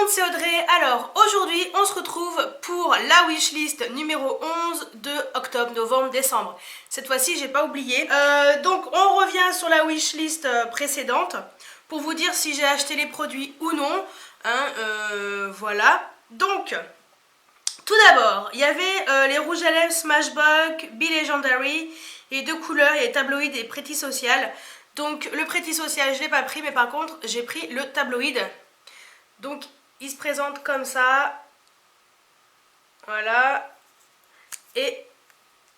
c'est Audrey. Alors aujourd'hui on se retrouve pour la wishlist numéro 11 de octobre, novembre, décembre. Cette fois-ci j'ai pas oublié. Donc on revient sur la wishlist précédente pour vous dire si j'ai acheté les produits ou non. Voilà. Donc tout d'abord il y avait les rouges à lèvres Smashbox, Be Legendary, les deux couleurs, il y a tabloïd et Pretty Social. Donc le Pretty Social je l'ai pas pris, mais par contre j'ai pris le tabloïd. Donc il se présente comme ça, voilà, et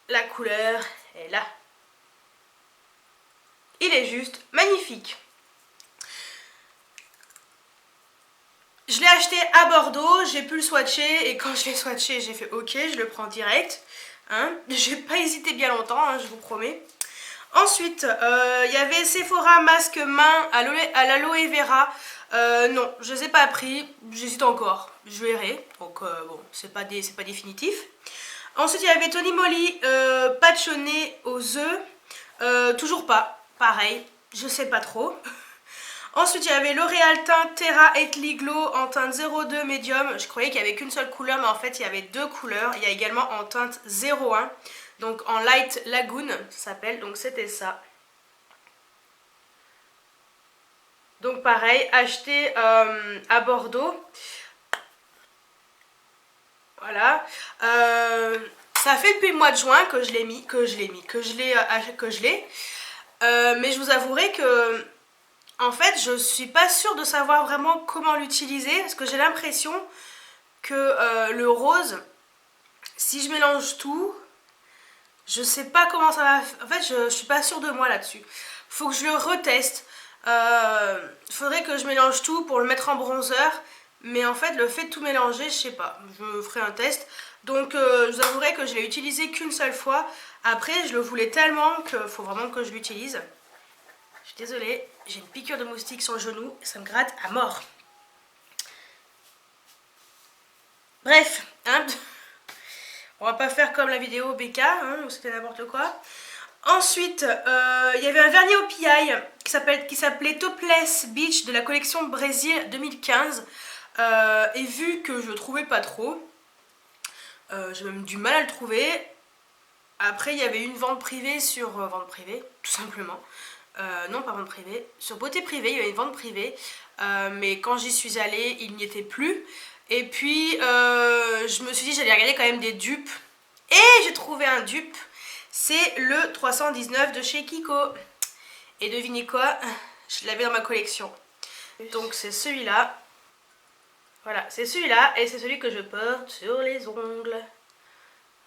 la couleur est là. Il est juste magnifique. Je l'ai acheté à Bordeaux, j'ai pu le swatcher et quand je l'ai swatché j'ai fait ok, je le prends direct. J'ai pas hésité bien longtemps, je vous promets. Ensuite, il y avait Sephora masque main à l'aloe vera. Non, je les ai pas pris, j'hésite encore, je verrai. Donc bon, c'est pas définitif. Ensuite, il y avait Tony Moly patch au nez aux œufs. Toujours pas, pareil, je sais pas trop. Ensuite, il y avait L'Oréal teint Terra Ethly Glow en teinte 02 médium. Je croyais qu'il n'y avait qu'une seule couleur, mais en fait, il y avait deux couleurs. Il y a également en teinte 01. Donc en Light Lagoon, ça s'appelle, donc c'était ça. Donc pareil, acheté à Bordeaux. Voilà. Ça fait depuis le mois de juin que je l'ai. Mais je vous avouerai que, en fait, je suis pas sûre de savoir vraiment comment l'utiliser. Parce que j'ai l'impression que le rose, si je mélange tout... Je sais pas comment ça va... En fait, je suis pas sûre de moi là-dessus. Faut que je le reteste. Faudrait que je mélange tout pour le mettre en bronzer. Mais en fait, le fait de tout mélanger, je sais pas. Je ferai un test. Donc, je vous avouerai que je l'ai utilisé qu'une seule fois. Après, je le voulais tellement qu'il faut vraiment que je l'utilise. Je suis désolée, j'ai une piqûre de moustique sur le genou. Ça me gratte à mort. Bref, on va pas faire comme la vidéo BK, où c'était n'importe quoi. Ensuite, il y avait un vernis au PI qui s'appelait Topless Beach de la collection Brésil 2015. Et vu que je le trouvais pas trop, j'ai même du mal à le trouver. Après, il y avait une vente privée sur... vente privée, tout simplement. Non, pas vente privée. Sur Beauté Privée, il y avait une vente privée. Mais quand j'y suis allée, il n'y était plus. Et puis, je me suis dit j'allais regarder quand même des dupes. Et j'ai trouvé un dupe. C'est le 319 de chez Kiko. Et devinez quoi? Je l'avais dans ma collection. Donc c'est celui-là. Voilà, c'est celui-là. Et c'est celui que je porte sur les ongles.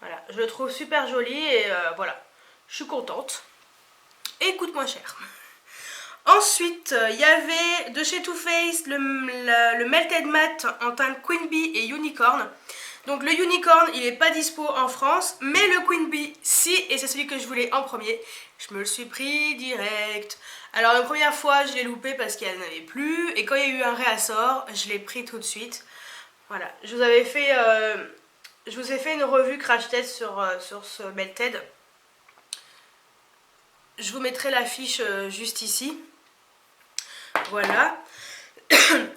Voilà, je le trouve super joli. Et voilà, je suis contente. Et il coûte moins cher. Ensuite, il y avait de chez Too Faced le Melted Matte en teinte Queen Bee et Unicorn. Donc le Unicorn, il n'est pas dispo en France, mais le Queen Bee, si, et c'est celui que je voulais en premier. Je me le suis pris direct. Alors la première fois, je l'ai loupé parce qu'il n'y en avait plus, et quand il y a eu un réassort, je l'ai pris tout de suite. Voilà, je vous ai fait une revue crash test sur ce Melted. Je vous mettrai l'affiche juste ici. Voilà.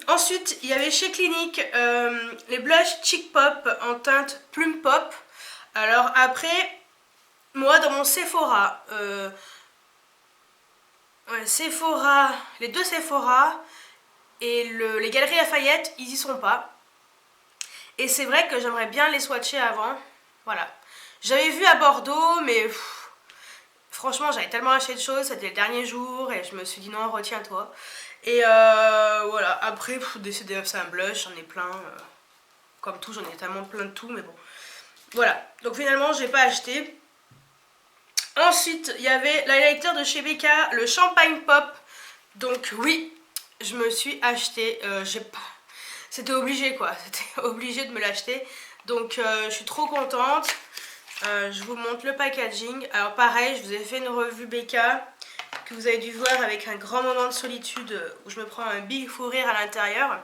Ensuite, il y avait chez Clinique les blushs Chic Pop en teinte Plume Pop. Alors après, moi dans mon Sephora, les deux Sephora et les Galeries Lafayette, ils y sont pas. Et c'est vrai que j'aimerais bien les swatcher avant. Voilà. J'avais vu à Bordeaux, mais franchement, j'avais tellement acheté de choses, c'était le dernier jour et je me suis dit non, retiens-toi. Et voilà, après, c'est un blush, j'en ai plein. Comme tout, j'en ai tellement plein de tout, mais bon. Voilà, donc finalement, j'ai pas acheté. Ensuite, il y avait l'highlighter de chez BK, le Champagne Pop. Donc oui, je me suis acheté. C'était obligé quoi, c'était obligé de me l'acheter. Donc je suis trop contente. Je vous montre le packaging. Alors pareil, je vous ai fait une revue BK que vous avez dû voir avec un grand moment de solitude où je me prends un big fou rire à l'intérieur.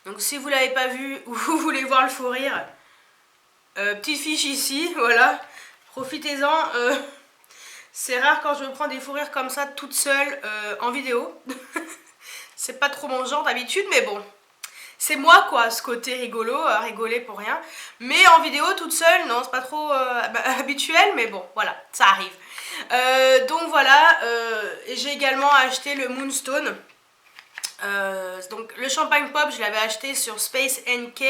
Donc si vous l'avez pas vu ou vous voulez voir le fou rire, petite fiche ici, voilà. Profitez-en. C'est rare quand je me prends des fous rires comme ça toute seule en vidéo. C'est pas trop mon genre d'habitude, mais bon. c'est moi quoi, ce côté rigolo, rigoler pour rien. Mais en vidéo toute seule, non, c'est pas trop habituel, mais bon, voilà, ça arrive. Donc voilà, j'ai également acheté le Moonstone. Donc le champagne pop, je l'avais acheté sur Space NK,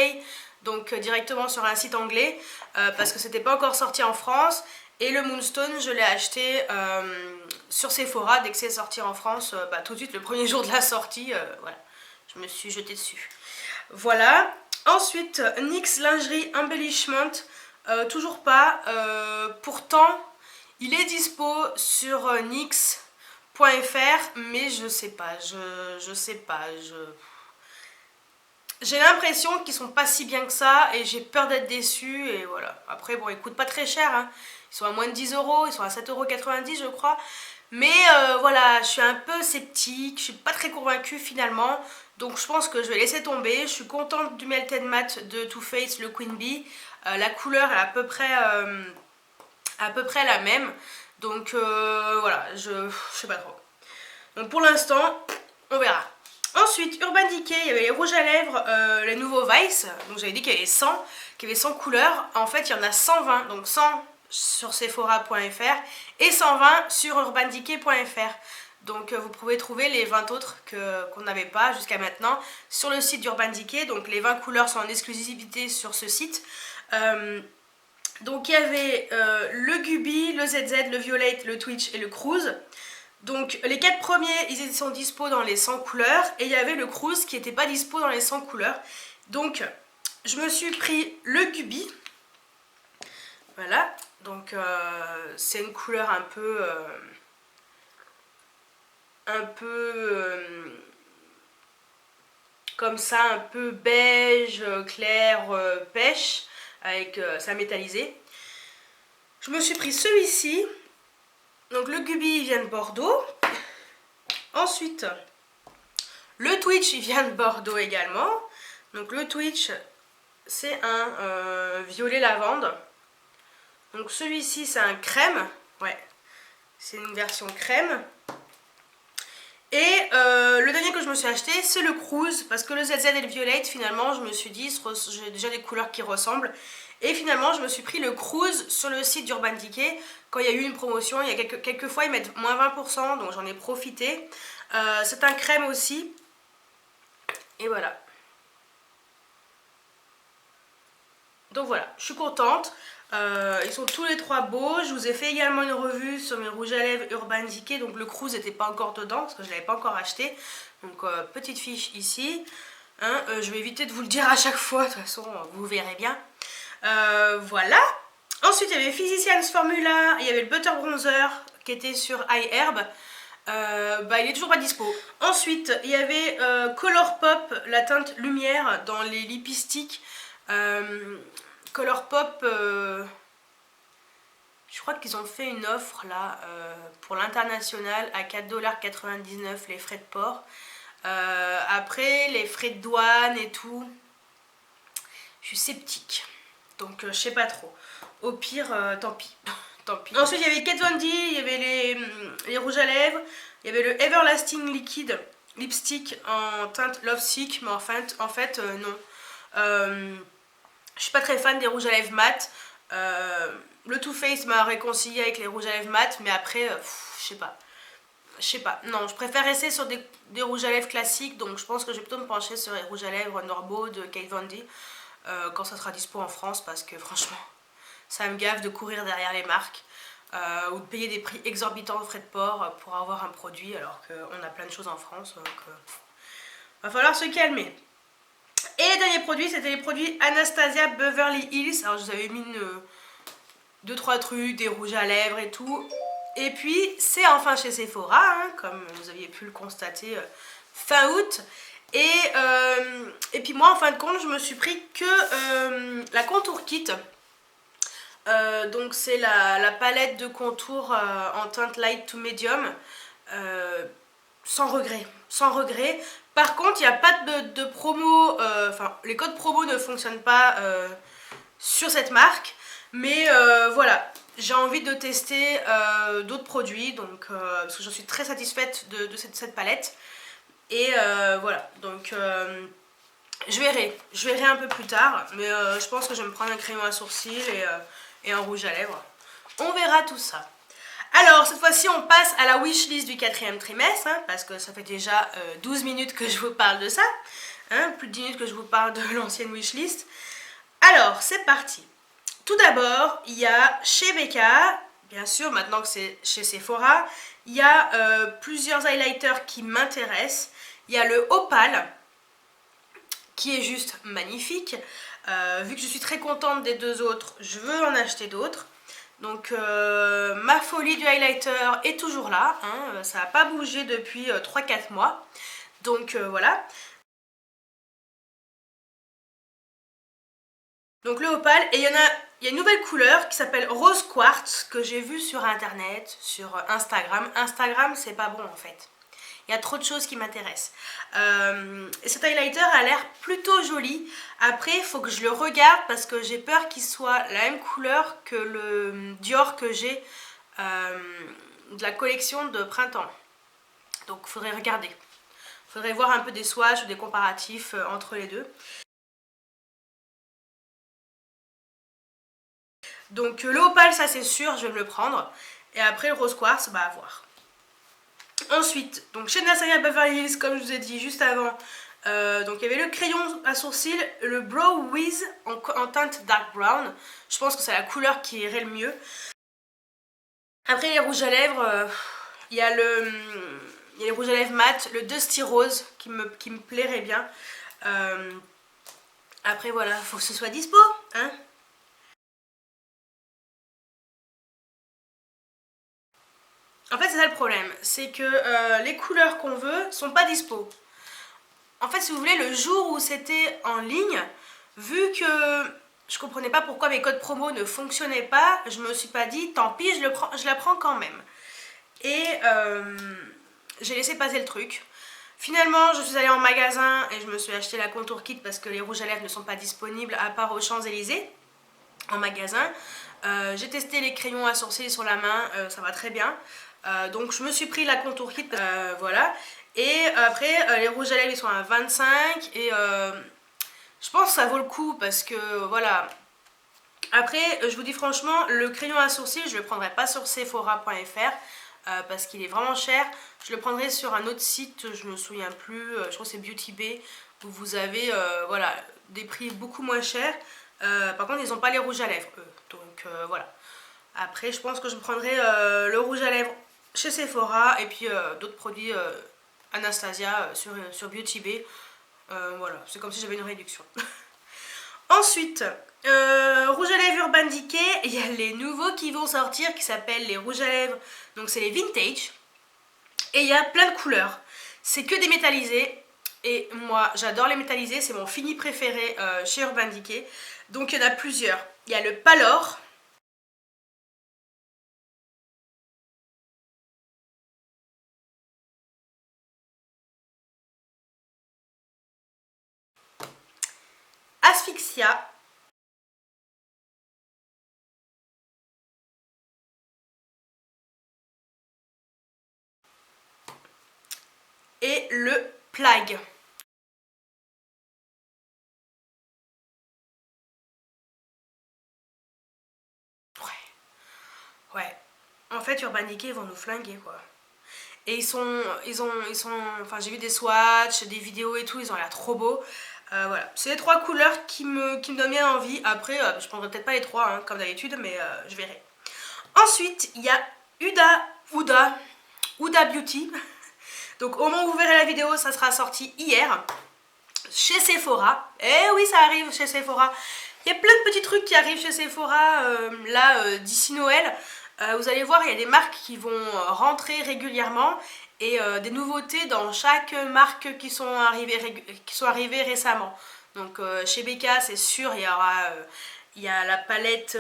donc directement sur un site anglais, parce que c'était pas encore sorti en France. Et le Moonstone, je l'ai acheté sur Sephora dès que c'est sorti en France, tout de suite le premier jour de la sortie, voilà, je me suis jetée dessus. Voilà. Ensuite, NYX Lingerie Embellishment, toujours pas. Pourtant, il est dispo sur nyx.fr, mais je sais pas, je sais pas, j'ai l'impression qu'ils sont pas si bien que ça et j'ai peur d'être déçue et voilà. Après bon, ils coûtent pas très cher, hein. Ils sont à moins de 10 euros, ils sont à 7,90 € je crois. Mais voilà, je suis un peu sceptique, je suis pas très convaincue finalement. Donc je pense que je vais laisser tomber. Je suis contente du Melted Matte de Too Faced, le Queen Bee. La couleur est à peu près la même. Donc voilà, je sais pas trop. Donc pour l'instant, on verra. Ensuite, Urban Decay, il y avait les rouges à lèvres, les nouveaux Vice. Donc j'avais dit qu'il y avait 100, qu'il y avait 100 couleurs. En fait, il y en a 120, donc 100 sur sephora.fr et 120 sur urbandecay.fr. Donc vous pouvez trouver les 20 autres qu'on n'avait pas jusqu'à maintenant sur le site d'Urban Decay. Donc les 20 couleurs sont en exclusivité sur ce site. Donc il y avait le Gubi, le ZZ, le Violet, le Twitch et le Cruise. Donc les 4 premiers, ils sont dispo dans les 100 couleurs. Et il y avait le Cruise qui n'était pas dispo dans les 100 couleurs. Donc je me suis pris le Gubi. Voilà. Donc c'est une couleur un peu comme ça, un peu beige, clair, pêche, avec ça métallisé. Je me suis pris celui-ci. Donc le Gubi il vient de Bordeaux. Ensuite, le Twitch il vient de Bordeaux également. Donc le Twitch c'est un violet lavande. Donc celui-ci c'est un crème. Ouais, c'est une version crème. Et le dernier que je me suis acheté c'est le Cruise, parce que le ZZ et le Violet finalement je me suis dit j'ai déjà des couleurs qui ressemblent. Et finalement je me suis pris le Cruise sur le site d'Urban Decay quand il y a eu une promotion. Il y a quelques fois ils mettent moins 20%, donc j'en ai profité. C'est un crème aussi. Et voilà. Donc voilà, je suis contente. Ils sont tous les trois beaux. Je vous ai fait également une revue sur mes rouges à lèvres Urban Decay. Donc le Cruise n'était pas encore dedans parce que je ne l'avais pas encore acheté. Donc petite fiche ici. Hein, je vais éviter de vous le dire à chaque fois. De toute façon, vous verrez bien. Voilà. Ensuite, il y avait Physicians Formula. Il y avait le Butter Bronzer qui était sur iHerb. Il est toujours pas dispo. Ensuite, il y avait Color Pop, la teinte lumière dans les lipsticks. Color Pop, je crois qu'ils ont fait une offre là pour l'international à 4,99 $ les frais de port. Après les frais de douane et tout, je suis sceptique. Donc je sais pas trop. Au pire, tant pis. Tant pis. Ensuite il y avait Kat Von D, il y avait les rouges à lèvres, il y avait le Everlasting Liquid Lipstick en teinte Love Sick, mais en fait non. Je suis pas très fan des rouges à lèvres mat. Le Too Faced m'a réconcilié avec les rouges à lèvres mat, mais après, je sais pas. Je sais pas. Non, je préfère rester sur des rouges à lèvres classiques, donc je pense que je vais plutôt me pencher sur les rouges à lèvres normaux de Kat Von D quand ça sera dispo en France, parce que franchement, ça me gave de courir derrière les marques ou de payer des prix exorbitants de frais de port pour avoir un produit alors qu'on a plein de choses en France, donc va falloir se calmer. Et les derniers produits, c'était les produits Anastasia Beverly Hills. Alors je vous avais mis 2-3 trucs, des rouges à lèvres et tout. Et puis c'est enfin chez Sephora, hein, comme vous aviez pu le constater fin août. Et puis moi en fin de compte je me suis pris que la contour kit. Donc c'est la palette de contour en teinte light to medium. Sans regret, sans regret. Par contre, il n'y a pas de promo, les codes promo ne fonctionnent pas sur cette marque. Mais voilà, j'ai envie de tester d'autres produits, donc, parce que je suis très satisfaite de cette palette. Et voilà, donc Je verrai un peu plus tard, mais je pense que je vais me prendre un crayon à sourcils et un rouge à lèvres. On verra tout ça. Alors, cette fois-ci, on passe à la wishlist du 4e trimestre, hein, parce que ça fait déjà 12 minutes que je vous parle de ça. Hein, plus de 10 minutes que je vous parle de l'ancienne wishlist. Alors, c'est parti. Tout d'abord, il y a chez Becca, bien sûr, maintenant que c'est chez Sephora, il y a plusieurs highlighters qui m'intéressent. Il y a le Opal, qui est juste magnifique. Vu que je suis très contente des deux autres, je veux en acheter d'autres. Donc ma folie du highlighter est toujours là, hein, ça n'a pas bougé depuis 3-4 mois. Donc voilà. Donc le Opal, et il y a une nouvelle couleur qui s'appelle Rose Quartz que j'ai vue sur internet, sur Instagram. Instagram, c'est pas bon en fait. Il y a trop de choses qui m'intéressent. Cet highlighter a l'air plutôt joli. Après, il faut que je le regarde parce que j'ai peur qu'il soit la même couleur que le Dior que j'ai de la collection de printemps. Donc, il faudrait regarder. Il faudrait voir un peu des swatchs ou des comparatifs entre les deux. Donc, le Opal, ça c'est sûr, je vais me le prendre. Et après, le Rose Quartz, bah à voir. Ensuite, donc chez Anastasia Beverly Hills, comme je vous ai dit juste avant, donc il y avait le crayon à sourcils, le Brow Wiz en teinte dark brown. Je pense que c'est la couleur qui irait le mieux. Après les rouges à lèvres, il y a les rouges à lèvres mat, le Dusty Rose qui me plairait bien. Après voilà, faut que ce soit dispo, hein. En fait c'est ça le problème, c'est que les couleurs qu'on veut sont pas dispo. En fait, si vous voulez, le jour où c'était en ligne, vu que je comprenais pas pourquoi mes codes promo ne fonctionnaient pas, je me suis pas dit, tant pis, je la prends quand même. Et j'ai laissé passer le truc. Finalement, je suis allée en magasin et je me suis acheté la contour kit parce que les rouges à lèvres ne sont pas disponibles à part aux Champs-Élysées en magasin. J'ai testé les crayons à sourcils sur la main, ça va très bien. Donc je me suis pris la contour kit, voilà. Et après, les rouges à lèvres ils sont à 25 et je pense que ça vaut le coup parce que voilà. Après, je vous dis franchement, le crayon à sourcils, je le prendrai pas sur sephora.fr parce qu'il est vraiment cher. Je le prendrai sur un autre site, je me souviens plus, je crois que c'est Beauty Bay, où vous avez voilà, des prix beaucoup moins chers. Par contre, ils n'ont pas les rouges à lèvres, eux. Donc voilà. Après, je pense que je prendrai le rouge à lèvres chez Sephora et puis d'autres produits Anastasia sur Beauty Bay. Voilà, c'est comme si j'avais une réduction. Ensuite, rouge à lèvres Urban Decay, il y a les nouveaux qui vont sortir qui s'appellent les rouges à lèvres, donc c'est les vintage. Et il y a plein de couleurs. C'est que des métallisés. Et moi, j'adore les métallisés. C'est mon fini préféré chez Urban Decay. Donc, il y en a plusieurs. Il y a le Palor. Asphyxia. Et le Plague. Ouais. En fait, Urban Decay, ils vont nous flinguer, quoi. Et enfin j'ai vu des swatchs, des vidéos et tout, ils ont l'air trop beaux. Voilà, c'est les trois couleurs qui me donnent bien envie. Après, je prendrai peut-être pas les trois, hein, comme d'habitude, mais je verrai. Ensuite, il y a Huda Beauty. Donc au moment où vous verrez la vidéo, ça sera sorti hier. Chez Sephora. Eh oui, ça arrive chez Sephora. Il y a plein de petits trucs qui arrivent chez Sephora, là, d'ici Noël. Vous allez voir, il y a des marques qui vont rentrer régulièrement et des nouveautés dans chaque marque qui sont arrivées récemment. Donc chez Becca, c'est sûr, il y a la palette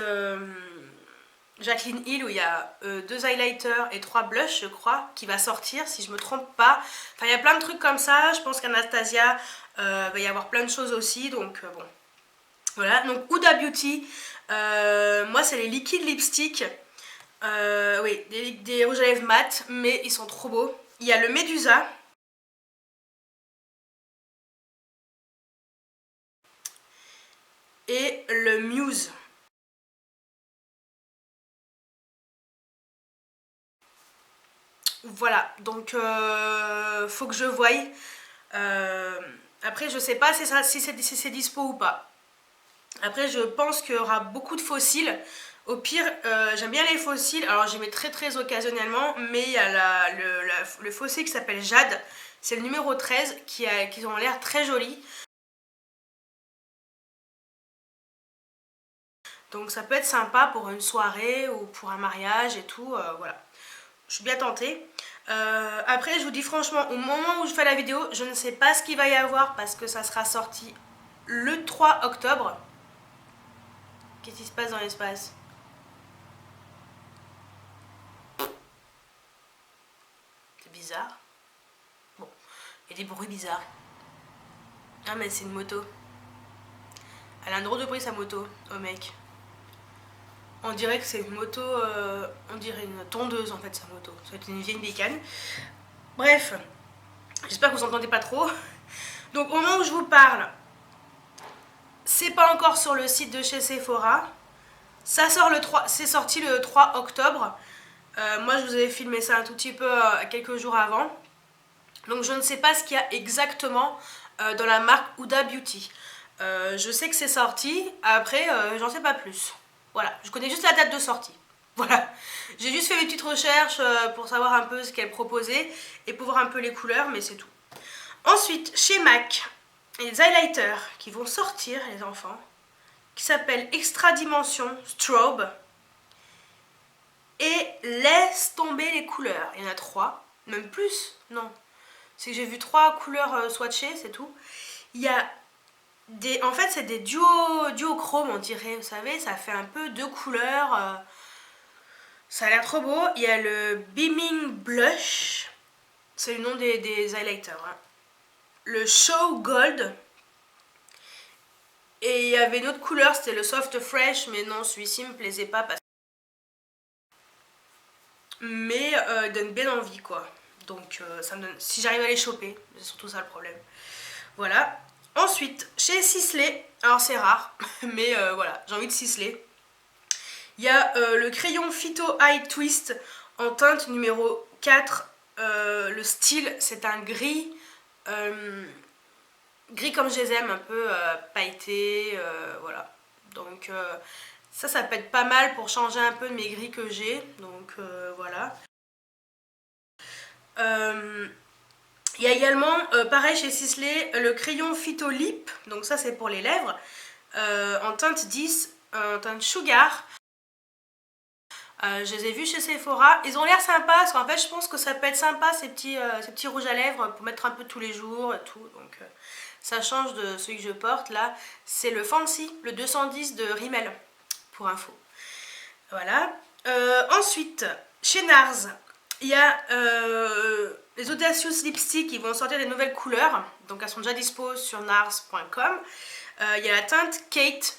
Jaclyn Hill où il y a 2 highlighters et 3 blushs, je crois, qui va sortir si je me trompe pas. Enfin, il y a plein de trucs comme ça. Je pense qu'Anastasia va y avoir plein de choses aussi. Donc bon, voilà. Donc Huda Beauty, moi c'est les liquides lipstick. Oui, des rouges à lèvres mat, mais ils sont trop beaux. Il y a le Medusa. et le Muse. Voilà, donc faut que je voie. Après, je sais pas si c'est dispo ou pas. Après, je pense qu'il y aura beaucoup de fossiles. Au pire, j'aime bien les fossiles. Alors, j'y mets très occasionnellement. Mais il y a le fossile qui s'appelle Jade. C'est le numéro 13 qui ont l'air très jolis. Donc, ça peut être sympa pour une soirée ou pour un mariage et tout. Voilà. Je suis bien tentée. Après, je vous dis franchement, au moment où je fais la vidéo, je ne sais pas ce qu'il va y avoir parce que ça sera sorti le 3 octobre. Qu'est-ce qui se passe dans l'espace? C'est bizarre. Bon, il y a des bruits bizarres. Ah, mais c'est une moto. Elle a un drôle de bruit, sa moto. Oh, mec. On dirait que c'est une moto. On dirait une tondeuse en fait, sa moto. Ça va être une vieille bécane. Bref, j'espère que vous entendez pas trop. Donc, au moment où je vous parle, c'est pas encore sur le site de chez Sephora. Ça sort c'est sorti le 3 octobre. Moi, je vous avais filmé ça un tout petit peu quelques jours avant. Donc, je ne sais pas ce qu'il y a exactement dans la marque Huda Beauty. Je sais que c'est sorti. Après, j'en sais pas plus. Voilà, je connais juste la date de sortie. Voilà, j'ai juste fait mes petites recherches pour savoir un peu ce qu'elle proposait et pour voir un peu les couleurs, mais c'est tout. Ensuite, chez MAC, il y a des highlighters qui vont sortir, les enfants, qui s'appellent Extra Dimension Strobe. Et laisse tomber les couleurs. Il y en a 3, même plus, non. C'est que j'ai vu 3 couleurs swatchées, c'est tout. Il y a en fait, c'est des duochrome, on dirait, vous savez, ça fait un peu 2 couleurs. Ça a l'air trop beau. Il y a le Beaming Blush, c'est le nom des highlighters. Hein. Le Show Gold. Et il y avait une autre couleur, c'était le Soft Fresh, mais non, celui-ci me plaisait pas parce mais il donne bien envie quoi. Donc ça me donne, si j'arrive à les choper, c'est surtout ça le problème. Voilà. Ensuite, chez Sisley, alors c'est rare, mais voilà, j'ai envie de Sisley. Il y a le crayon Phyto Eye Twist en teinte numéro 4. Le style, c'est un gris, gris comme je les aime, un peu pailleté, voilà. Donc ça peut être pas mal pour changer un peu de mes gris que j'ai. Donc voilà. Il y a également, pareil chez Sisley, le crayon Phyto Lip. Donc ça c'est pour les lèvres. En teinte 10, en teinte Sugar. Je les ai vus chez Sephora. Ils ont l'air sympas parce qu'en fait je pense que ça peut être sympa ces petits rouges à lèvres pour mettre un peu tous les jours et tout. Donc ça change de celui que je porte là. C'est le Fancy, le 210 de Rimmel, pour info. Voilà. Ensuite, chez NARS, il y a les Audacious Lipstick qui vont sortir des nouvelles couleurs. Donc elles sont déjà dispo sur nars.com. Il y a la teinte Kate.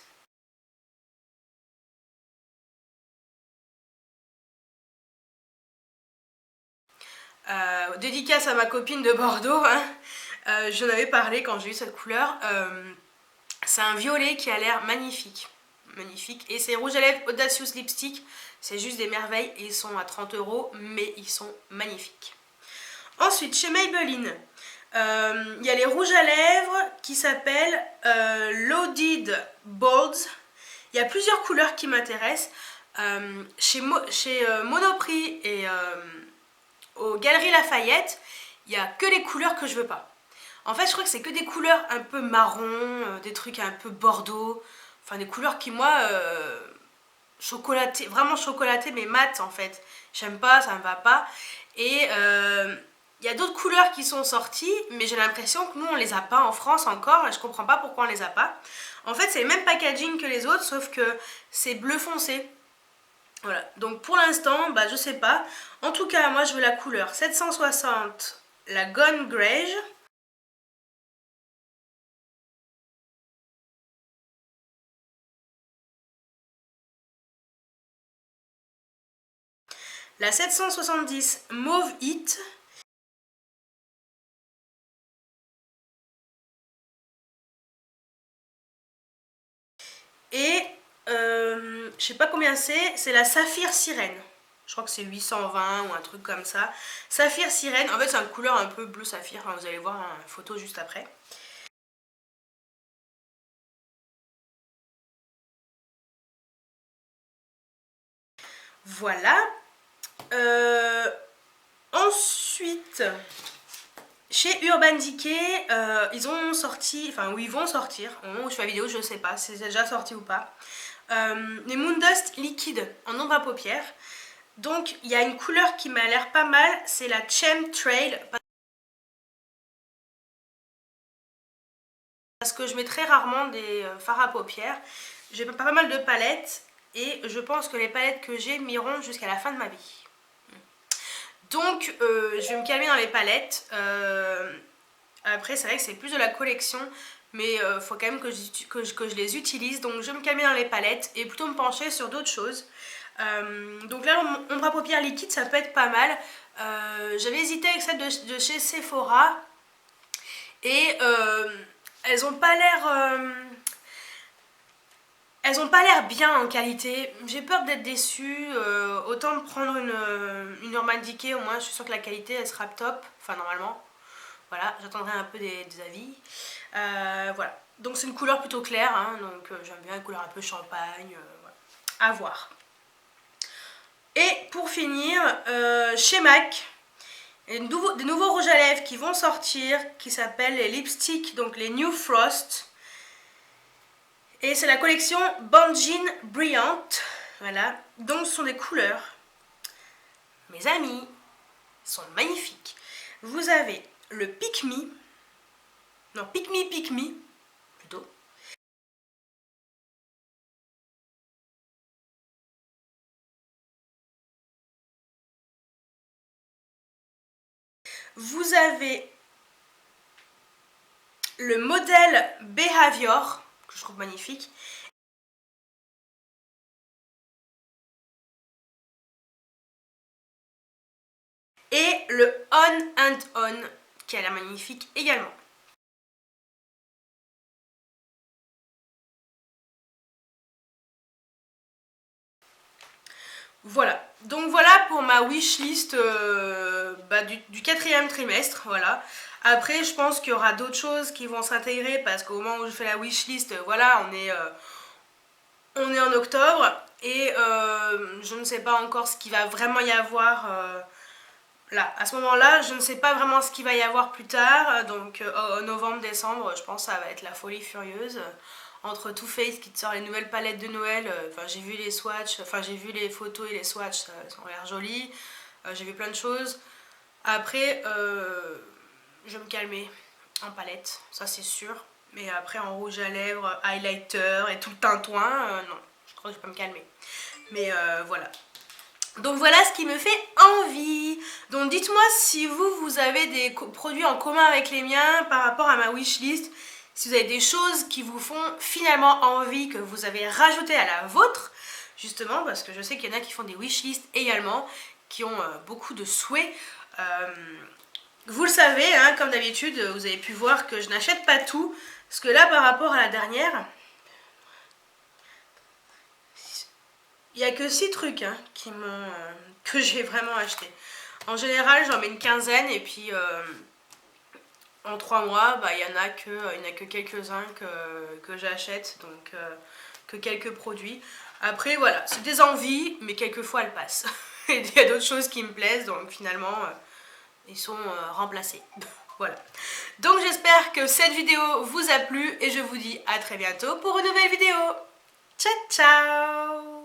Dédicace à ma copine de Bordeaux. Hein. J'en avais parlé quand j'ai eu cette couleur. C'est un violet qui a l'air magnifique. Magnifique. Et ces rouges à lèvres Audacious Lipstick, c'est juste des merveilles. Et ils sont à 30 €, mais ils sont magnifiques. Ensuite, chez Maybelline, il y a les rouges à lèvres qui s'appellent Loaded Bolds. Il y a plusieurs couleurs qui m'intéressent. Chez Monoprix et aux Galeries Lafayette, il n'y a que les couleurs que je veux pas. En fait, je crois que c'est que des couleurs un peu marron, des trucs un peu bordeaux. Enfin, des couleurs qui, moi, chocolatées, vraiment chocolatées, mais mates en fait. J'aime pas, ça me va pas. Et il y a d'autres couleurs qui sont sorties, mais j'ai l'impression que nous, on les a pas en France encore. Et je comprends pas pourquoi on les a pas. En fait, c'est le même packaging que les autres, sauf que c'est bleu foncé. Voilà, donc pour l'instant, bah, je sais pas. En tout cas, moi je veux la couleur 760, la Gone Greige. La 770 Mauve Hit. Et je sais pas combien c'est la Saphir Sirène. Je crois que c'est 820 ou un truc comme ça. Saphir Sirène, en fait c'est une couleur un peu bleu saphir, enfin, vous allez voir une photo juste après. Voilà. Ensuite, chez Urban Decay, ils ont sorti, enfin où ils vont sortir, au moment où je fais la vidéo je sais pas si c'est déjà sorti ou pas, les Moondust liquides en ombre à paupières. Donc il y a une couleur qui m'a l'air pas mal, c'est la Chemtrail. Parce que je mets très rarement des fards à paupières. J'ai pas mal de palettes et je pense que les palettes que j'ai m'iront jusqu'à la fin de ma vie. Donc je vais me calmer dans les palettes. Après c'est vrai que c'est plus de la collection, mais faut quand même que je les utilise. Donc je vais me calmer dans les palettes et plutôt me pencher sur d'autres choses. Donc là ombre à paupières liquide ça peut être pas mal. J'avais hésité avec celle de chez Sephora. Et elles ont pas l'air... elles ont pas l'air bien en qualité. J'ai peur d'être déçue. Autant prendre une Urban Decay, au moins je suis sûre que la qualité elle sera top. Enfin normalement. Voilà, j'attendrai un peu des avis. Voilà. Donc c'est une couleur plutôt claire. Hein, donc j'aime bien une couleur un peu champagne. Voilà. À voir. Et pour finir, chez MAC, des nouveaux rouges à lèvres qui vont sortir, qui s'appellent les lipsticks, donc les New Frost. Et c'est la collection Bangin Brilliant. Voilà. Donc ce sont des couleurs, mes amis, sont magnifiques. Vous avez le Pick Me. Non, Pick Me, plutôt. Vous avez le modèle Behavior, que je trouve magnifique. Et le On and On, qui a l'air magnifique également. Voilà, donc voilà pour ma wishlist du 4e trimestre, voilà. Après, je pense qu'il y aura d'autres choses qui vont s'intégrer parce qu'au moment où je fais la wishlist, voilà, on est en octobre et je ne sais pas encore ce qu'il va vraiment y avoir là. À ce moment-là, je ne sais pas vraiment ce qu'il va y avoir plus tard, donc novembre, décembre, je pense que ça va être la folie furieuse. Entre Too Faced qui te sort les nouvelles palettes de Noël, enfin j'ai vu les swatchs, enfin j'ai vu les photos et les swatchs, ça ont l'air jolis, j'ai vu plein de choses. Après, je vais me calmer en palette, ça c'est sûr. Mais après en rouge à lèvres, highlighter et tout le tintouin, non, je crois que je peux me calmer. Mais voilà. Donc voilà ce qui me fait envie. Donc dites-moi si vous avez des produits en commun avec les miens par rapport à ma wishlist. Si vous avez des choses qui vous font finalement envie, que vous avez rajouté à la vôtre, justement, parce que je sais qu'il y en a qui font des wishlists également, qui ont beaucoup de souhaits. Vous le savez, hein, comme d'habitude, vous avez pu voir que je n'achète pas tout, parce que là, par rapport à la dernière, il n'y a que 6 trucs hein, que j'ai vraiment acheté. En général, j'en mets une quinzaine, et puis... en 3 mois, il n'y en a que quelques-uns que j'achète, donc que quelques produits. Après, voilà, c'est des envies, mais quelquefois elles passent. Et il y a d'autres choses qui me plaisent, donc finalement, ils sont remplacés. Voilà. Donc j'espère que cette vidéo vous a plu, et je vous dis à très bientôt pour une nouvelle vidéo. Ciao, ciao!